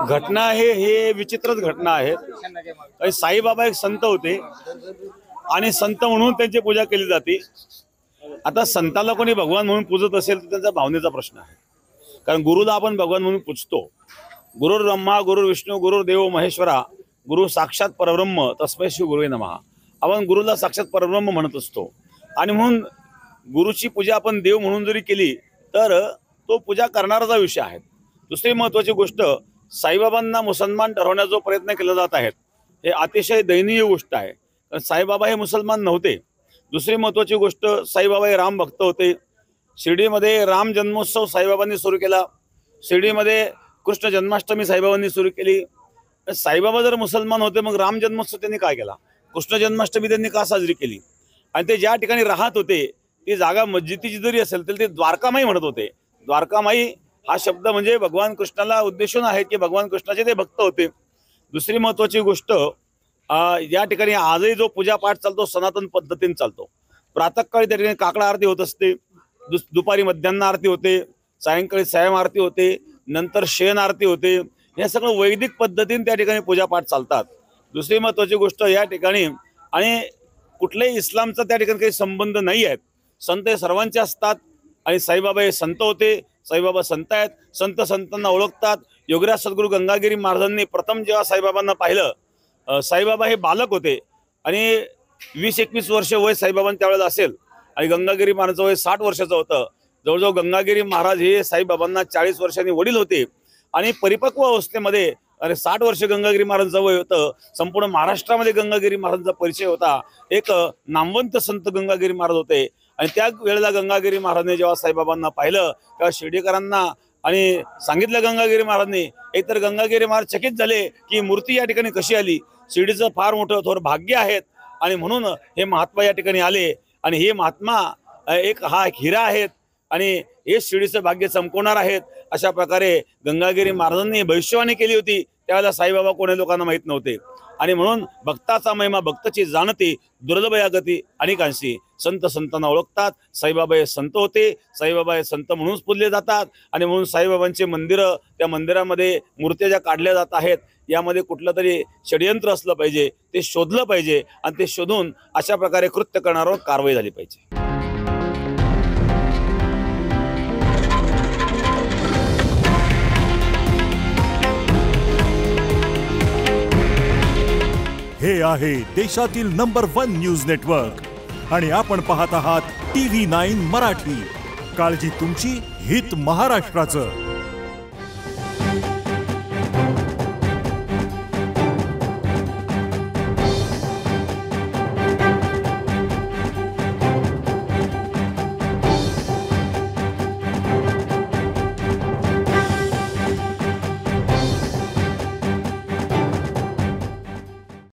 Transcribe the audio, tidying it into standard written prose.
घटना हे विचित्रच घटना आहेत। साईबाबा एक संत होते आणि संत म्हणून त्यांची पूजा केली जाते। आता संताला कोणी भगवान म्हणून पूजत असेल तर त्यांचा भावनेचा प्रश्न आहे, कारण गुरुला आपण भगवान म्हणून पूजतो। गुरुर् ब्रह्मा गुरुर्विष्णू गुरुर्देव महेश्वरा गुरु साक्षात परब्रह्म तस्मै श्री गुरुवे नमः। आपण गुरुला साक्षात परब्रह्म म्हणत असतो आणि म्हणून गुरुची पूजा आपण देव म्हणून जरी केली तर तो पूजा करणाराचा विषय आहे। दुसरी महत्त्वाची गोष्ट, साईबाबांना मुसलमान ठरवण्याचा जो प्रयत्न केला जात आहे हे अतिशय दयनीय गोष्ट आहे, कारण साईबाबा हे मुसलमान नव्हते। दुसरी महत्त्वाची गोष्ट, साईबाबा हे राम भक्त होते। शिर्डीमध्ये राम जन्मोत्सव साईबाबांनी सुरू केला, शिर्डीमध्ये कृष्ण जन्माष्टमी साईबाबांनी सुरू केली। साईबाबा जर मुसलमान होते मग राम जन्मोत्सव त्यांनी काय केला, कृष्ण जन्माष्टमी त्यांनी का साजरी केली? आणि ते ज्या ठिकाणी राहत होते ती जागा मस्जिदीची जरी असेल तरी ते द्वारकामाई म्हणत होते। द्वारकामाई हा शब्द म्हणजे भगवान कृष्णाला उद्देशून आहे की भगवान कृष्णाचे ते भक्त होते। दुसरी महत्त्वाची गोष्ट, या ठिकाणी आजही जो पूजापाठ चालतो सनातन पद्धतीने चालतो। प्रातःकाळी त्या ठिकाणी काकडा आरती होत असते, दुपारी मध्यान्ह आरती होते, सायंकाळी सायम आरती होते, नंतर शयन आरती होते। हे सगळं वैदिक पद्धतीने त्या ठिकाणी पूजापाठ चालतात। दुसरी महत्त्वाची गोष्ट, या ठिकाणी आणि कुठल्याही इस्लामचा त्या ठिकाणी काही संबंध नाही आहेत। संत हे सर्वांचे असतात आणि साईबाबा हे संत होते, साईबाबा संत आहेत, संत संतांना ओळखतात। योगीराज सद्गुरू गंगागिरी महाराजांनी प्रथम जेव्हा साईबाबांना पाहिलं, साईबाबा हे बालक होते आणि 20-21 वर्ष वय साईबाबांच्या त्यावेळेला असेल आणि गंगागिरी महाराजांचं वय 60 वर्षाचं होतं। जवळजवळ गंगागिरी महाराज हे साईबाबांना 40 वर्षांनी वडील होते आणि परिपक्व अवस्थेमध्ये 60 वर्ष गंगागिरी महाराजांचं वय होतं। संपूर्ण महाराष्ट्रामध्ये गंगागिरी महाराजांचा परिचय होता, एक नामवंत संत गंगागिरी महाराज होते। आणि त्या वेळेला गंगागिरी महाराजांनी जेव्हा साईबाबांना पाहिलं तेव्हा शिर्डीकरांना आणि सांगितलं गंगागिरी महाराजांनी, एकतर गंगागिरी महाराज चकित झाले की मूर्ती या ठिकाणी कशी आली, शिर्डीचं फार मोठं थोर भाग्य आहेत आणि म्हणून हे महात्मा या ठिकाणी आले आणि हे महात्मा हा हिरा आहेत आणि हे शिर्डीचं भाग्य चमकवणार आहेत। अशा प्रकारे गंगागिरी महाराजांनी भविष्यवाणी केली होती। त्यावेळेला साईबाबा कोणी लोकांना माहीत नव्हते आणि म्हणून भक्ताचा महिमा भक्ताची जाणती दुर्लभ या गती अनेकांशी। संत संतांना ओळखतात, साईबाबा हे संत होते, साईबाबा हे संत म्हणूनच पूजले जातात आणि म्हणून साईबाबांचे मंदिरं, त्या मंदिरामध्ये मूर्त्या ज्या काढल्या जात आहेत यामध्ये कुठलं तरी षडयंत्र असलं पाहिजे, ते शोधलं पाहिजे आणि ते शोधून अशा प्रकारे कृत्य करणाऱ्यावर कारवाई झाली पाहिजे। हे आहे देशातील नंबर 1 न्यूज नेटवर्क आणि आपण पाहत आहात TV9 मराठी। काळजी तुमची, हित महाराष्ट्राचं।